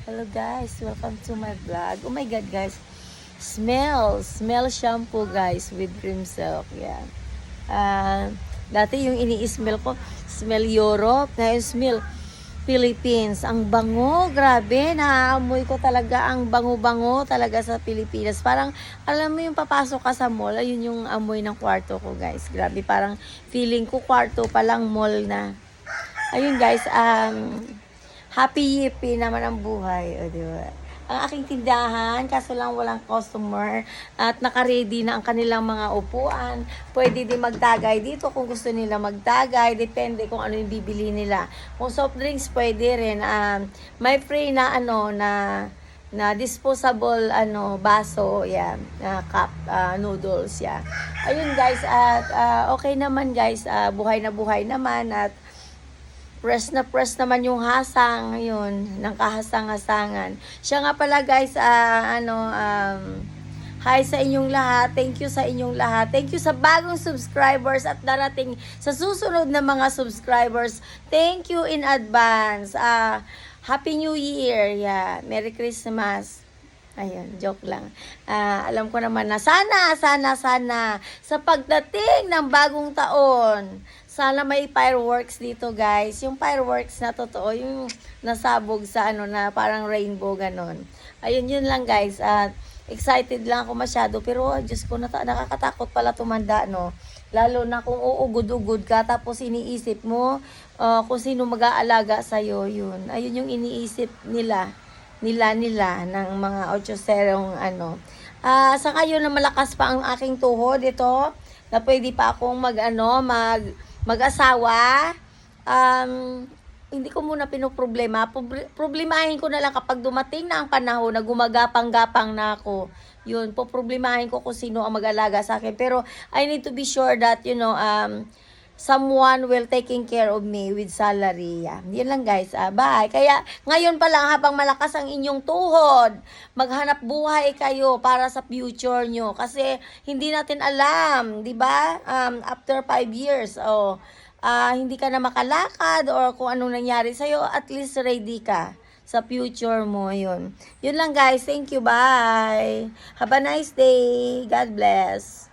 Hello guys, welcome to my vlog. Oh my god guys, smell shampoo guys with cream silk. Yeah. Dati yung ini-smell ko, smell Europe, ngayon smell Philippines. Ang bango, grabe, naaamoy ko talaga ang bango-bango talaga sa Pilipinas. Parang, alam mo yung papasok ka sa mall, ayun yung amoy ng kwarto ko guys. Grabe, parang feeling ko kwarto palang mall na. Ayun guys, happy yippee naman ang buhay. O, di ba? Ang aking tindahan, kaso lang walang customer at naka-ready na ang kanilang mga upuan. Pwede din magtagay dito kung gusto nila magtagay. Depende kung ano yung bibili nila. Kung soft drinks, pwede rin. May free na na disposable baso, yan, cup noodles, yan. Ayun guys, at okay naman guys, buhay na buhay naman at press na press naman yung hasang, yun, ng kahasang-hasangan. Siya nga pala guys, hi sa inyong lahat. Thank you sa inyong lahat. Thank you sa bagong subscribers at darating sa susunod na mga subscribers. Thank you in advance. Happy New Year. Yeah. Merry Christmas. Ayun, joke lang. Alam ko naman na sana sa pagdating ng bagong taon, sana may fireworks dito guys. Yung fireworks na totoo, yung nasabog sa na parang rainbow ganon. Ayun, yun lang guys. At excited lang ako masyado. Pero Diyos ko, nakakatakot pala tumanda, no? Lalo na kung uugod-ugod ka, tapos iniisip mo kung sino mag-aalaga sa'yo, yun. Ayun yung iniisip nila ng mga 80 sa ngayon na malakas pa ang aking tuhod ito, na pwede pa akong mag-asawa. Hindi ko muna pinoproblema. Problemahin ko na lang kapag dumating na ang panahon na gumagapang-gapang na ako. Yun, poproblemahin ko kung sino ang mag-alaga sa akin. Pero I need to be sure that, someone will taking care of me with salary. Yan lang guys. Bye. Kaya ngayon pa lang habang malakas ang inyong tuhod, maghanap buhay kayo para sa future nyo. Kasi hindi natin alam, di ba? After 5 years, hindi ka na makalakad or kung anong nangyari sa'yo, at least ready ka sa future mo. Yun lang guys. Thank you. Bye. Have a nice day. God bless.